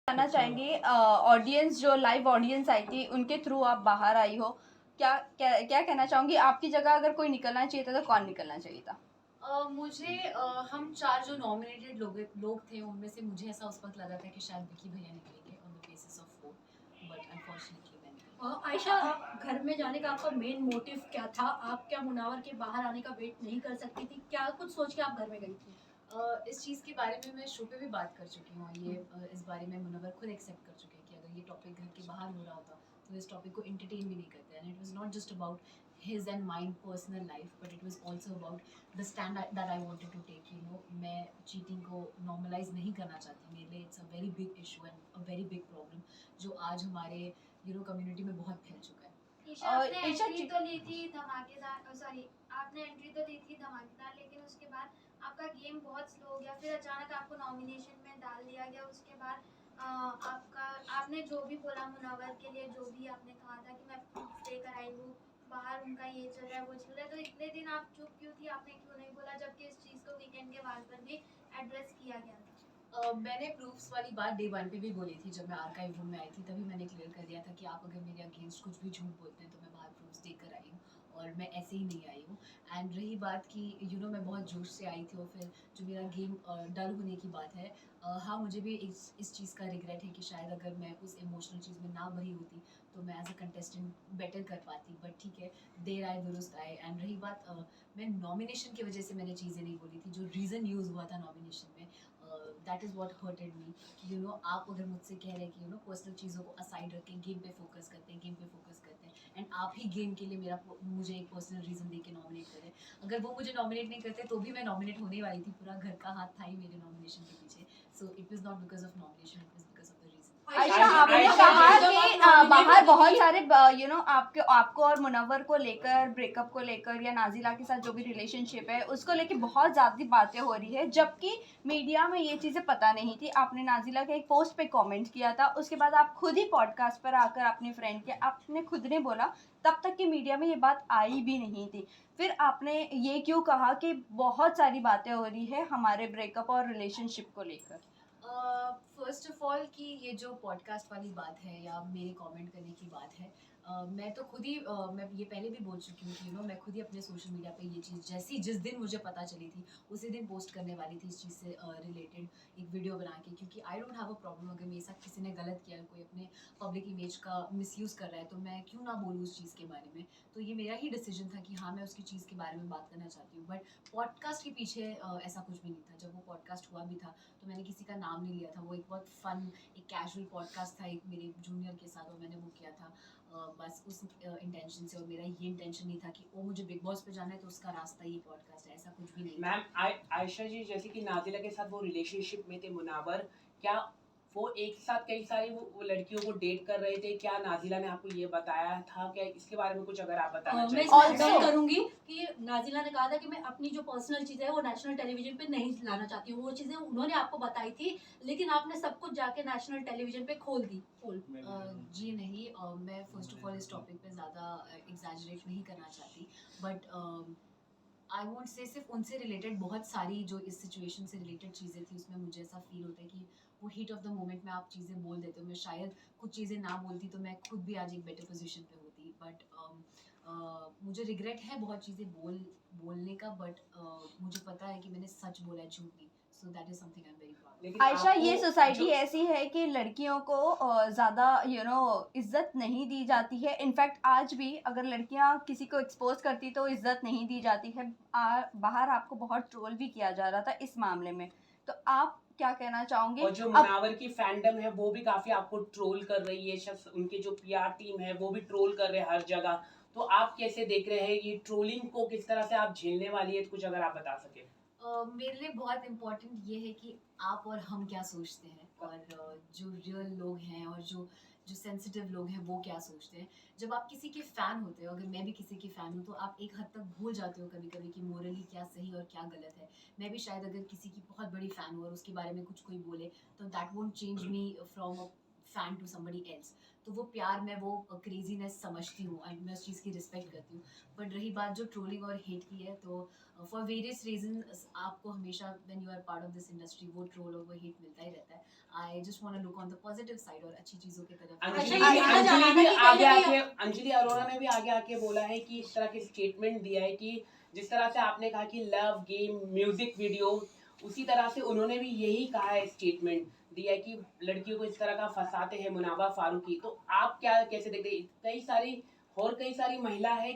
जानना चाहेंगे, ऑडियंस जो लाइव ऑडियंस आई थी उनके थ्रू आप बाहर आई हो, क्या कहना चाहूँगी? आपकी जगह अगर कोई निकलना चाहिए था तो कौन निकलना चाहिए था? मुझे हम 4 जो नॉमिनेटेड लोग थे उनमें से मुझे ऐसा उस वक्त लगा था कि शायद विकी भैया निकलेंगे on the basis of vote, but unfortunately मैं निकली। आयशा, आप घर में जाने का आपका मेन मोटिव क्या था? आप क्या मुनावर के बाहर आने का वेट नहीं कर सकती थी? क्या कुछ सोच के आप घर में गई थी? इस चीज़ के बारे में मैं शो पे भी बात कर चुकी हूँ। ये इस बारे में मुनव्वर खुद एक्सेप्ट कर चुके हैं कि अगर ये टॉपिक घर के बाहर हो रहा होता तो इस टॉपिक को एंटरटेन भी नहीं करते। And it was not just about his and mind personal life, but it was also about the stand that I wanted to take. You know, मैं चीटिंग को नॉर्मलाइज नहीं करना चाहती। मेरे लिए it's a very big issue and a very big problem जो आज हमारे कम्युनिटी में बहुत फैल चुका है। ईशा, आपने एंट्री तो ली थी धमाकेदार, सॉरी, आपने एंट्री तो ली थी धमाकेदार, लेकिन उसके बाद आपका गेम बहुत स्लो हो गया, फिर अचानक आपको नॉमिनेशन में डाल दिया गया। उसके बाद आपने जो भी बोला मुनव्वर के लिए, जो भी आपने कहा था कि मैं प्रूफ लेकर आई हूँ, बाहर उनका ये चल रहा है वो चल रहा है, तो इतने दिन आप चुप क्यों थी? आपने क्यों नहीं बोला, जबकि इस चीज़ को वीकेंड के बाद पर भी एड्रेस किया गया था? मैंने प्रूफ्स वाली बात डे 1 पे भी बोली थी। जब मैं आर्काइव रूम में आई थी तभी मैंने क्लियर कर दिया था कि आप अगर मेरे अगेंस्ट कुछ भी झूठ बोलते हैं तो मैं बाहर प्रूफ्स देकर आई हूँ, और मैं ऐसे ही नहीं आई हूँ। एंड रही बात कि मैं बहुत जोश से आई थी, और फिर जो मेरा गेम डल होने की बात है, हाँ, मुझे भी इस चीज़ का रिग्रेट है कि शायद अगर मैं उस इमोशनल चीज़ में ना भरी होती तो मैं एज अ कंटेस्टेंट बेटर कर पाती। बट ठीक है, देर आए दुरुस्त आए। एंड रही बात, मैं नॉमिनेशन की वजह से मैंने चीज़ें नहीं बोली थी। जो रीज़न यूज़ हुआ था नॉमिनेशन में, दैट इज़ वॉट हर्टेड मी कि आप अगर मुझसे कह रहे हैं कि पर्सनल चीज़ों को असाइड रख के गेम पे फोकस करते हैं, एंड आप ही गेम के लिए मुझे एक पर्सनल रीज़न दे के नॉमिनेट करें। अगर वो मुझे नॉमिनेट नहीं करते तो भी मैं नॉमिनेट होने वाली थी। पूरा घर का हाथ था ही मेरे नॉमिनेशन के पीछे। So it was not because of nomination, it was because of the reason. Ayesha, आपने कहा कि बाहर बहुत सारे आपको और मुनव्वर को लेकर, ब्रेकअप को लेकर या नाजिला के साथ जो भी रिलेशनशिप है उसको लेकर बहुत ज़्यादा बातें हो रही है, जबकि मीडिया में ये चीज़ें पता नहीं थी। आपने नाजिला के एक पोस्ट पे कमेंट किया था, उसके बाद आप खुद ही पॉडकास्ट पर आकर अपनी फ्रेंड के आपने खुद ने बोला, तब तक कि मीडिया में ये बात आई भी नहीं थी। फिर आपने ये क्यों कहा कि बहुत सारी बातें हो रही है हमारे ब्रेकअप और रिलेशनशिप को लेकर? फर्स्ट ऑफ ऑल कि ये जो पॉडकास्ट वाली बात है या मेरे कमेंट करने की बात है, मैं तो खुद ही मैं ये पहले भी बोल चुकी हूँ कि मैं खुद ही अपने सोशल मीडिया पे ये चीज़ जिस दिन मुझे पता चली थी उसी दिन पोस्ट करने वाली थी इस चीज़ से रिलेटेड एक वीडियो बना के, क्योंकि I don't have a problem अगर मेरे साथ किसी ने गलत किया, कोई अपने पब्लिक इमेज का मिसयूज़ कर रहा है तो मैं क्यों ना बोलूँ उस चीज़ के बारे में। तो ये मेरा ही डिसीजन था कि हाँ, मैं उसकी चीज़ के बारे में बात करना चाहती हूँ। बट पॉडकास्ट के पीछे ऐसा कुछ भी नहीं था। जब वो पॉडकास्ट हुआ भी था तो मैंने किसी का नाम नहीं लिया था। वो एक बहुत फन, एक कैजुअल पॉडकास्ट था एक मेरे जूनियर के साथ, और मैंने वो किया था बस उस इंटेंशन से। और मेरा ये इंटेंशन नहीं था कि वो मुझे बिग बॉस पे जाना है तो उसका रास्ता ये पॉडकास्ट है, ऐसा कुछ भी नहीं। मैम, आयशा जी, जैसे कि नाज़िला के साथ वो रिलेशनशिप में थे मुनव्वर, क्या वो एक साथ कई सारी वो लड़कियों को डेट कर रहे थे? क्या नाज़िला ने आपको ये बताया था? क्या इसके बारे में कुछ अगर आप बताना मैं चाहें? इसमें करूंगी कि नाज़िला ने कहा था कि मैं अपनी जो पर्सनल चीज़ें हैं वो नेशनल टेलीविजन पे नहीं लाना चाहती हूँ। वो चीज़ें उन्होंने आपको बताई थी, लेकिन आपने सब कुछ जाके नेशनल टेलीविजन पे खोल दी पोल। जी नहीं, मैं फर्स्ट ऑफ ऑल इस टॉपिक पे ज़्यादा एग्जैजरेट नहीं करना चाहती। बट आई वोंट से सिर्फ उनसे रिलेटेड बहुत सारी जो इस सिचुएशन से रिलेटेड चीज़ें थी उसमें मुझे ऐसा फील होता है कि वो हीट ऑफ द मोमेंट में आप चीज़ें बोल देते हो। मैं शायद कुछ चीज़ें ना बोलती तो मैं खुद भी आज एक बेटर पोजीशन पे होती। बट मुझे रिग्रेट है बहुत चीज़ें बोलने का, बट मुझे पता है कि मैंने सच बोला है, झूठ नहीं। So that is something I am very proud. Ayesha, ये सोसाइटी ऐसी है कि लड़कियों को ज़्यादा इज्जत नहीं दी जाती है। इनफैक्ट आज भी अगर लड़कियां किसी को एक्सपोज करती तो इज्जत नहीं दी जाती है। बाहर आपको बहुत ट्रोल भी किया जा रहा था इस मामले में, तो आप क्या कहना चाहोगे? और जो मुनव्वर की फैंडम है वो भी काफी आपको ट्रोल कर रही है, उनके जो पीआर टीम है वो भी ट्रोल कर रहे हैं हर जगह। तो आप कैसे देख रहे हैं ये ट्रोलिंग को, किस तरह से आप झेलने वाली है? कुछ अगर आप बता सके। मेरे लिए बहुत इम्पोर्टेंट ये है कि आप और हम क्या सोचते हैं, और जो रियल लोग हैं और जो जो सेंसिटिव लोग हैं वो क्या सोचते हैं। जब आप किसी के फ़ैन होते हो, अगर मैं भी किसी की फ़ैन हूँ, तो आप एक हद तक भूल जाते हो कभी कभी कि मोरली क्या सही और क्या गलत है। मैं भी शायद अगर किसी की बहुत बड़ी फ़ैन हूँ और उसके बारे में कुछ कोई बोले तो that won't change me from a fan to somebody else, तो वो प्यार मैं वो क्रेजीनेस समझती हूँ एंड मैं उस चीज़ की रिस्पेक्ट करती हूँ। बट रही बात जो ट्रोलिंग और हेट की है, तो फॉर वेरियस रीजन आपको हमेशा when you are part of this industry वो ट्रोल और वो हेट मिलता ही रहता है। I just want to look on the positive side और अच्छी चीज़ों की तरफ। अंजलि अच्छा, ये कहा जा रहा अंजलि था भी कि आगे कहीं ना आके अंजलि अरोड़ा ने भी आगे आके बोला है कि इस तरह के स्टेटमेंट दिया है कि जिस तरह से आपने कहा कि लव गेम म्यूजिक वीडियो, उसी तरह से उन्होंने भी यही कहा है, स्टेटमेंट दिया है कि लड़कियों को इस तरह का फंसाते हैं मुनाबा फारूकी। तो आप क्या कैसे देखते हैं? कई सारी महिला है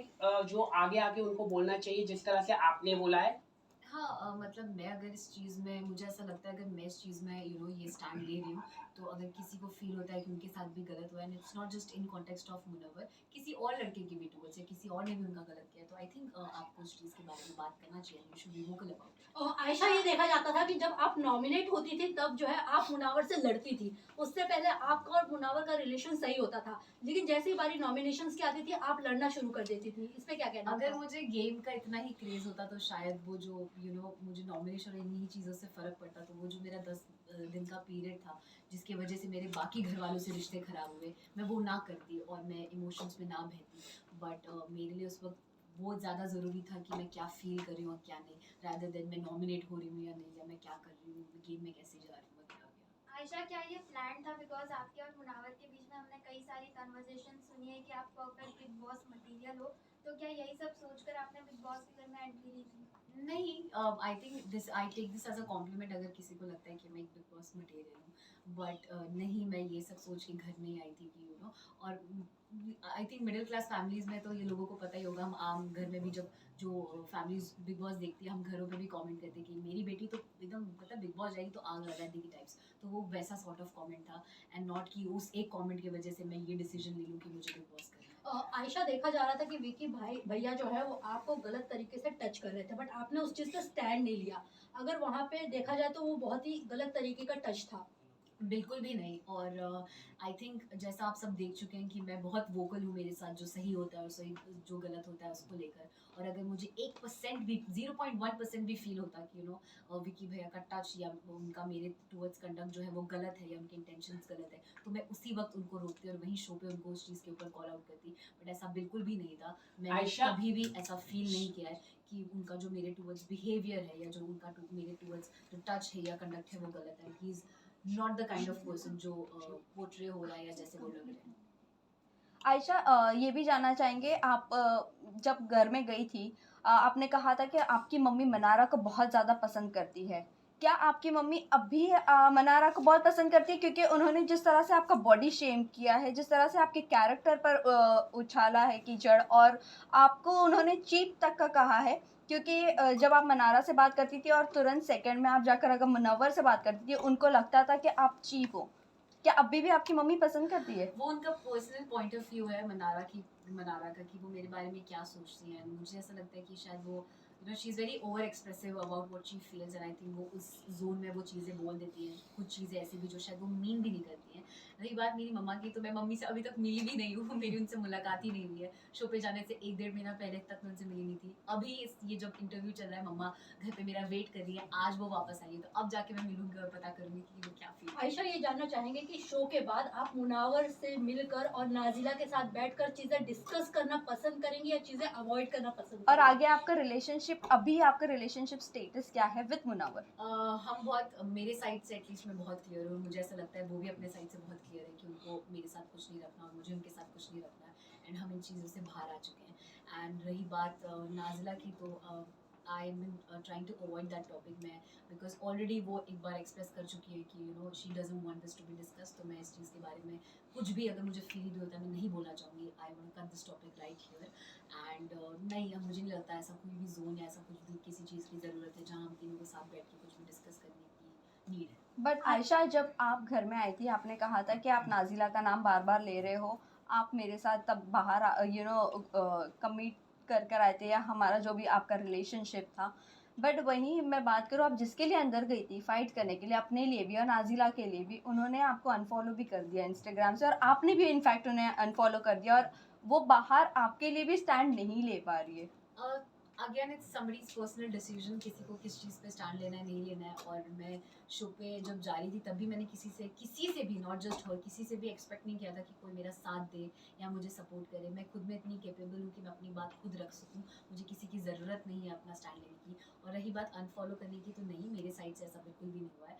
जो आगे आके उनको बोलना चाहिए जिस तरह से आपने बोला है। हाँ, मतलब मैं अगर इस चीज़ में, मुझे ऐसा लगता है अगर मैं इस चीज़ में ये स्टैंड ले रही हूँ, तो अगर किसी को फील होता है कि उनके साथ भी गलत हुआ है, and it's not just in context of Munawar, किसी और लड़के की भी टूवर्ड्स या किसी और ने भी उनका गलत किया, तो आई थिंक आपको उस चीज़ के बारे में बात करना चाहिए। You should be vocal about it. Ayesha, ये देखा जाता था कि जब आप नॉमिनेट होती थी तब जो है आप मुनावर से लड़ती थी, उससे पहले आपका और मुनावर का रिलेशन सही होता था, लेकिन जैसे ही बारी नॉमिनेशंस की आती थी आप लड़ना शुरू कर देती थी। इस पे क्या कहना अगर था? मुझे गेम का इतना ही क्रेज होता तो शायद वो जो मुझे नॉमिनेशन और इन्हीं चीज़ों से फ़र्क पड़ता, तो वो जो मेरा 10 दिन का पीरियड था जिसकी वजह से मेरे बाकी घर वालों से रिश्ते ख़राब हुए, मैं वो ना करती और मैं इमोशंस में ना बहती। बट मेरे लिए उस वक्त बहुत ज़्यादा ज़रूरी था कि मैं क्या फ़ील कर रही हूँ और क्या नहीं, रादर देन मैं नॉमिनेट हो रही हूँ या नहीं, या मैं क्या कर रही हूँ, गेम में कैसे जा रही हूँ, क्या हो गया। आयशा, क्या ये प्लान था? बिकॉज आपके और मुनावर के बीच में हमने कई सारी कन्वर्सेशन सुनी है कि आप परफेक्ट बिग बॉस मटेरियल हो, तो क्या यही सब सोचकर आपने बिग बॉस के घर में एंट्री ली थी? नहीं, I take this as a compliment अगर किसी को लगता है कि मैं एक बिग बॉस मटेरियल हूँ, बट नहीं, मैं ये सब सोच के घर नहीं आई थी कि और I think middle class families में तो ये लोगों को पता ही होगा, हम आम घर में भी जब जो फैमिलीज बिग बॉस देखती है, हम घरों पे भी कमेंट करते हैं कि मेरी बेटी तो एकदम मतलब बिग बॉस जाएगी तो आग लगा देगी टाइप्स, तो वो वैसा सॉर्ट ऑफ कमेंट था, एंड नॉट कि उस एक कमेंट की वजह से मैं ये डिसीजन ले लूँ कि मुझे बिग बॉस करना है। आयशा, देखा जा रहा था कि विकी भैया जो है वो आपको गलत तरीके से टच कर रहे थे, बट आपने उस चीज़ पे स्टैंड नहीं लिया। अगर वहाँ पे देखा जाए तो वो बहुत ही गलत तरीके का टच था। बिल्कुल भी नहीं, और आई थिंक जैसा आप सब देख चुके हैं कि मैं बहुत वोकल हूँ मेरे साथ जो सही होता है और सही जो गलत होता है उसको लेकर, और अगर मुझे 1% भी 0.1% भी फील होता कि विकी भैया का टच या उनका मेरे टूवर्ड्स कंडक्ट जो है वो गलत है या उनके इंटेंशंस गलत है, तो मैं उसी वक्त उनको रोकती और वहीं शो पे उनको उस चीज़ के ऊपर कॉल आउट करती, बट ऐसा बिल्कुल भी नहीं था। मैंने आयशा- कभी भी ऐसा फील नहीं किया है कि उनका जो मेरे टूवर्ड्स बिहेवियर है या जो उनका मेरे टूवर्ड्स जो टच है या कंडक्ट है वो गलत है। He is not the kind of person जो पोर्ट्रे हो रहा है या जैसे वो लग रहे हैं। आयशा, ये भी जानना चाहेंगे आप जब घर में गई थी, आपने कहा था कि आपकी मम्मी मनारा को बहुत ज़्यादा पसंद करती है। क्या आपकी मम्मी अब भी मनारा को बहुत पसंद करती है? क्योंकि उन्होंने जिस तरह से आपका बॉडी शेम किया है, जिस तरह से आपके कैरेक्टर पर उछाला है कीचड़, और आपको उन्होंने चीप तक का कहा है, क्योंकि जब आप मनारा से बात करती थी और तुरंत सेकंड में आप जाकर अगर मुनव्वर से बात करती थी, उनको लगता था कि आप चीप हो। क्या अभी भी आपकी मम्मी पसंद करती है? वो उनका पर्सनल पॉइंट ऑफ व्यू है मनारा का कि वो मेरे बारे में क्या सोचती हैं। मुझे ऐसा लगता है कि शायद वो she is very over expressive about what she feels, and I think वो उस जोन में वो चीज़ें बोल देती हैं, कुछ चीज़ें ऐसी भी जो शायद वो मीन भी नहीं करती हैं। रही बात मेरी मम्मा की, तो मैं मम्मी से अभी तक मिली भी नहीं हूँ, मेरी उनसे मुलाकात ही नहीं हुई है। शो पे जाने से 1-1.5 महीना पहले तक मैं उनसे मिली नहीं थी। अभी ये जब इंटरव्यू चल रहा है, मम्मा घर पे मेरा वेट कर रही है, आज वो वापस आई है, तो अब जाके मैं मिलूंगी और पता करूंगी कि वो क्या फील। आयशा, ये जानना चाहेंगे कि शो के बाद आप मुनावर से मिलकर और नाजिला के साथ बैठकर चीजें डिस्कस करना पसंद करेंगे या चीजें अवॉइड करना पसंद और करेंगे? आगे आपका रिलेशनशिप, अभी आपका रिलेशनशिप स्टेटस क्या है विद मुनव्वर? हम बहुत, मेरे साइड से एटलीस्ट मैं बहुत क्लियर हूँ, मुझे ऐसा लगता है वो भी अपने साइड से बहुत क्लियर है कि उनको मेरे साथ कुछ नहीं रखना और मुझे उनके साथ कुछ नहीं रखना है, एंड हम इन चीज़ों से बाहर आ चुके हैं। एंड रही बात नाजिला की, तो I am trying to avoid that topic में, बिकॉज ऑलरेडी वो एक बार एक्सप्रेस कर चुकी है कि she doesn't want this to be discuss, तो मैं इस चीज़ के बारे में कुछ भी अगर मुझे फील भी होता है मैं नहीं बोलना चाहूँगी। I want cut this topic right here, and नहीं, मुझे नहीं लगता ऐसा कोई भी जोन या ऐसा कुछ भी किसी चीज़ की ज़रूरत है जहाँ हम तीनों के साथ बैठ के कुछ भी डिस्कस करने की नीड है। बट आयशा, जब आप घर में आई थी आपने कहा था कि आप नाजिला का नाम बार बार ले रहे हो, आप मेरे साथ तब बाहर कमिट कर आए थे, या हमारा जो भी आपका रिलेशनशिप था। बट वहीं मैं बात करूँ, आप जिसके लिए अंदर गई थी फाइट करने के लिए, अपने लिए भी और नाजिला के लिए भी, उन्होंने आपको अनफॉलो भी कर दिया इंस्टाग्राम से, और आपने भी इनफैक्ट उन्हें अनफॉलो कर दिया, और वो बाहर आपके लिए भी स्टैंड नहीं ले पा रही है। Again it's somebody's personal decision, किसी को किस चीज़ पे स्टैंड लेना है नहीं लेना है। और मैं शो पे जब जा रही थी तब भी मैंने किसी से भी, नॉट जस्ट हर, किसी से भी एक्सपेक्ट नहीं किया था कि कोई मेरा साथ दे या मुझे सपोर्ट करे। मैं खुद में इतनी कैपेबल हूँ कि मैं अपनी बात खुद रख सकूँ, मुझे किसी की ज़रूरत नहीं है अपना स्टैंड लेने की। और रही बात अनफॉलो करने की, तो नहीं, मेरे साइड से ऐसा बिल्कुल भी नहीं हुआ है।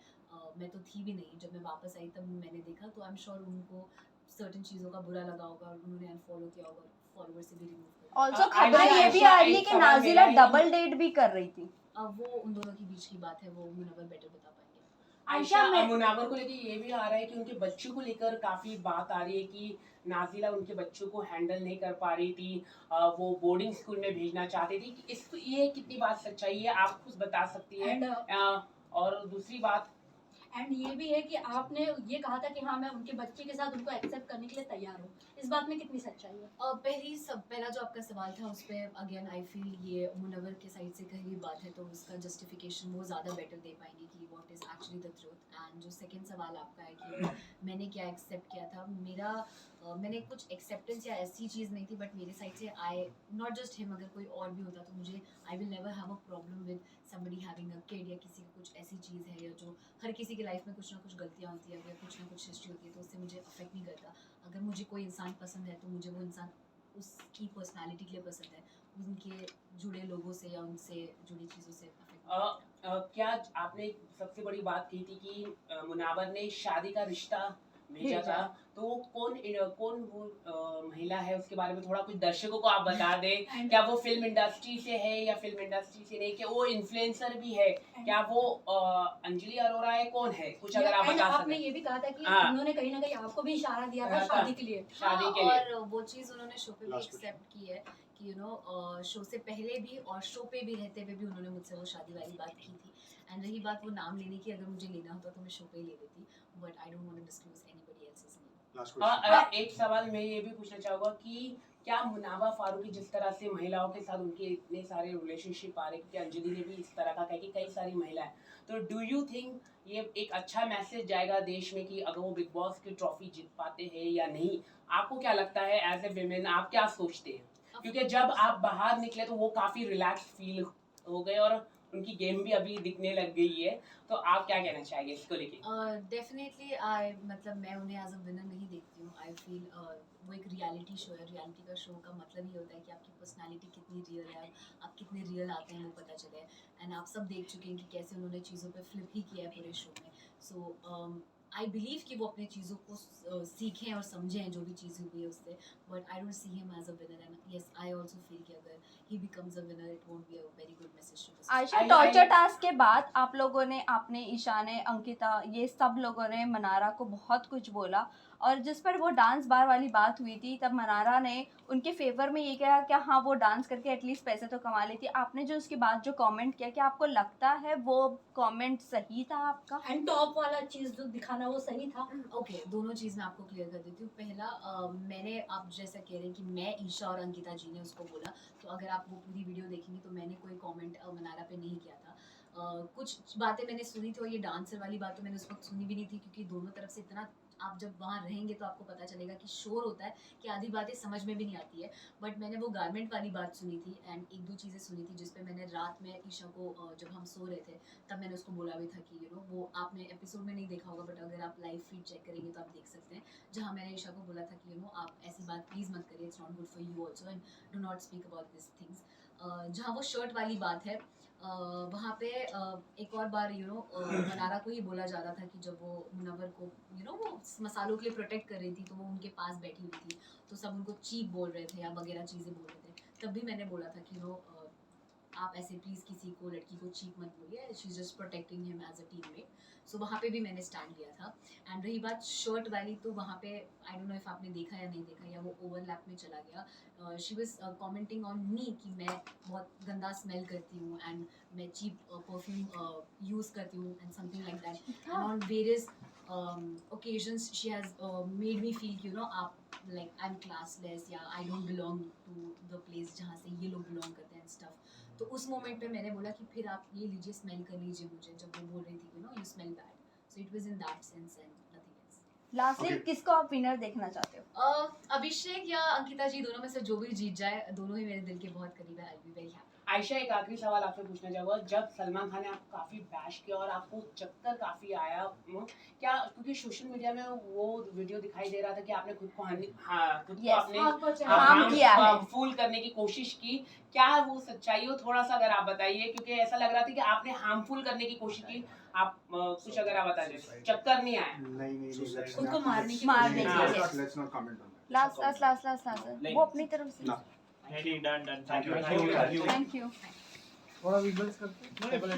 मैं तो थी भी नहीं, जब मैं वापस आई तब मैंने देखा, तो आई एम श्योर उनको सर्टेन चीज़ों का बुरा लगा होगा और उन्होंने अनफॉलो किया होगा, फॉलोवर से भी रिमूव कर ऑल्सो आयशा, खबर ये भी आयशा, आ रही है एक कि सवाल नाजिला मेरा है डबल डेट भी कर रही थी। वो उन दोनों के बीच की बात है, वो मुनव्वर बेटर बता पाएंगे। आयशा, आयशा, मैं- मुनावर को लेके ये भी आ रहा है कि उनके बच्चों को लेकर काफी बात आ रही है कि नाजिला उनके बच्चों को हैंडल नहीं कर पा रही थी, वो बोर्डिंग स्कूल में भेजना चाहती थी। इस ये कितनी बात सच्चाई है, आप कुछ बता सकती है? और दूसरी बात, एंड ये भी है कि आपने ये कहा था कि हाँ मैं उनके बच्चे के साथ उनको एक्सेप्ट करने के लिए तैयार हूँ, इस बात में कितनी सच्चाई है? पहला जो आपका सवाल था उस पर अगेन आई फील ये मुनव्वर के साइड से कही हुई बात है, तो उसका जस्टिफिकेशन वो ज़्यादा बेटर दे पाएंगे कि what is actually the truth. And जो सेकंड सवाल आपका है कि मैंने क्या एक्सेप्ट किया था, मैंने कुछ एक्सेप्टेंस या ऐसी चीज़ नहीं थी, बट मेरे साइड से आई, नॉट जस्ट हिम, अगर कोई और भी होता तो मुझे, I will never have a problem with somebody having a kid, या किसी की कुछ ऐसी चीज़ है, या जो हर किसी की लाइफ में कुछ ना कुछ गलतियाँ होती है या कुछ ना कुछ हिस्ट्री होती है, तो उससे मुझे अफेक्ट नहीं करता। अगर मुझे कोई इंसान पसंद है तो मुझे वो इंसान उसकी पर्सनालिटी के लिए पसंद है, उनके जुड़े लोगों से या उनसे जुड़ी चीज़ों से अफेक्ट। क्या आपने सबसे बड़ी बात की थी कि मुनावर ने शादी का रिश्ता भेजा था, तो वो कौन वो महिला है, उसके बारे में थोड़ा कुछ दर्शकों को आप बता दें। क्या वो फिल्म इंडस्ट्री से है या फिल्म इंडस्ट्री से नहीं, क्या वो इन्फ्लुएंसर भी है, क्या वो अंजलि अरोरा है, कौन है, कुछ अगर आप बता आपने सकें। ये भी कहा था कि हाँ। उन्होंने कहीं ना कहीं आपको भी इशारा दिया था हाँ, शादी के लिए। शादी के लिए। और वो चीज़ उन्होंने शो पे भी एक्सेप्ट की है कि यू नो शो से पहले भी और शो पे भी रहते हुए भी उन्होंने मुझसे वो शादी वाली बात की थी। एंड रही बात वो नाम लेने की, अगर मुझे लेना होता तो मैं शो पे ही ले लेती, but I don't want to disclose anybody else's name. एक सवाल मैं ये भी पूछना चाहूंगा कि क्या मुनावा फारूकी जिस तरह से महिलाओं के साथ उनके इतने सारे रिलेशनशिप आ रहे, क्योंकि अंजलि ने भी इस तरह का कहा कि कई सारी महिलाएं, तो डू यू थिंक ये एक अच्छा मैसेज जाएगा देश में कि अगर वो बिग बॉस की ट्रॉफी जीत पाते हैं या नहीं? आपको क्या लगता है एज ए विमेन, आप क्या सोचते हैं? क्योंकि जब आप बाहर निकले तो वो काफी रिलैक्स फील हो गए और उनकी गेम भी अभी दिखने लग गई है, तो आप क्या कहना चाहेंगे इसको लेके? डेफिनेटली आई, मतलब मैं उन्हें एज अ विनर नहीं देखती हूँ। आई फील वो एक रियलिटी शो है, रियलिटी का शो का मतलब ही होता है कि आपकी पर्सनालिटी कितनी रियल है, आप कितने रियल आते हैं वो पता चले। एंड आप सब देख चुके हैं कि कैसे उन्होंने चीज़ों पे फ्लिप ही किया है पूरे शो में। सो आई बिलीव कि वो अपने चीज़ों को सीखें और समझें जो भी चीज़ हुई है उससे, but I don't see him as a winner. And yes, I also feel कि अगर he becomes a winner it won't be a very good message to the Ayesha, torture task के बाद आप लोगों ने, आपने, ईशा ने, अंकिता, ये सब लोगों ने मनारा को बहुत कुछ बोला, और जिस पर वो डांस बार वाली बात हुई थी तब मनारा ने उनके फेवर में ये कहा कि हाँ वो डांस करके एटलीस्ट पैसे तो कमा लेती। आपने जो उसके बाद जो कमेंट किया, क्या आपको लगता है वो कमेंट सही था आपका? एंड टॉप वाला चीज जो दिखाना वो सही था? ओके, दोनों चीज़ मैं आपको क्लियर कर देती हूँ। पहला, मैंने, आप जैसा कह रहे हैं कि मैं, ईशा और अंकिता जी ने उसको बोला, तो अगर आप वो पूरी वीडियो देखेंगे तो मैंने कोई कमेंट मनारा पे नहीं किया था। कुछ बातें मैंने सुनी थी, और ये डांसर वाली बात तो मैंने उस वक्त सुनी भी नहीं थी, क्योंकि दोनों तरफ से इतना, आप जब वहाँ रहेंगे तो आपको पता चलेगा कि शोर होता है कि आधी बातें समझ में भी नहीं आती है। बट मैंने वो गारमेंट वाली बात सुनी थी, एंड एक दो चीज़ें सुनी थी जिस पे मैंने रात में ईशा को, जब हम सो रहे थे तब मैंने उसको बोला भी था कि यू नो, वो आपने एपिसोड में नहीं देखा होगा, बट अगर आप लाइव फीड चेक करेंगे तो आप देख सकते हैं, जहाँ मैंने ईशा को बोला था कि यू नो, आप ऐसी बात प्लीज़ मत करिए, it's not good for you also, and do not speak about this things. जहाँ वो शर्ट वाली बात है, वहाँ पे एक और बार यू नो मनारा को ही बोला जा रहा था कि जब वो मुनव्वर को यू नो वो मसालों के लिए प्रोटेक्ट कर रही थी, तो वो उनके पास बैठी हुई थी, तो सब उनको चीप बोल रहे थे या वगैरह चीज़ें बोल रहे थे। तब भी मैंने बोला था कि नो, आप ऐसे प्लीज़ किसी को, लड़की को चीप मत बोलिए, she is just protecting him as a teammate. So वहाँ पे भी मैंने स्टैंड लिया था। एंड रही बात शर्ट वाली, तो वहाँ पे आई डोंट नो इफ आपने देखा या नहीं देखा, या वो ओवरलैप में चला गया। She was commenting on me कि मैं बहुत गंदा स्मेल करती हूँ, एंड मैं चीप परफ्यूम यूज़ करती हूँ, and something like that. And on various occasions she has made me feel कि you know, आप like I'm classless, या I don't belong to the place जहाँ से ये लोग belong करते हैं stuff। तो उस मोमेंट पे मैंने बोला कि फिर आप ये लीजिए, स्मेल कर लीजिए मुझे, जब वो बोल रही थी you know you smell bad। So it was in that sense and nothing else। Lastly Okay. किसको आप विनर देखना चाहते हो? अभिषेक या अंकिता जी, दोनों में से जो भी जीत जाए, दोनों ही मेरे दिल के बहुत करीब है। आई बी वेरी हैप्पी। आयशा, एक आखिरी सवाल आपसे पूछना चाहूंगा, जब सलमान खान ने आपको काफी बैश किया और आपको चक्कर काफी आया, क्या क्योंकि सोशल मीडिया में वो वीडियो दिखाई दे रहा था कि आपने खुद को खुद को Yes. आपने हार्म किया है। फूल करने की कोशिश की, क्या वो सच्चाई हो, थोड़ा सा अगर आप बताइए, क्योंकि ऐसा लग रहा था कि आपने हार्मफुल करने की कोशिश की, आप कुछ अगर आप बता दें, चक्कर नहीं आया? नहीं उनको मारने की मारने कोशिश की, की। yes. Let's not comment on that. Last वो अपनी तरफ से ना। Done Thank you. Thank you थोड़ा विजुअल्स करते हैं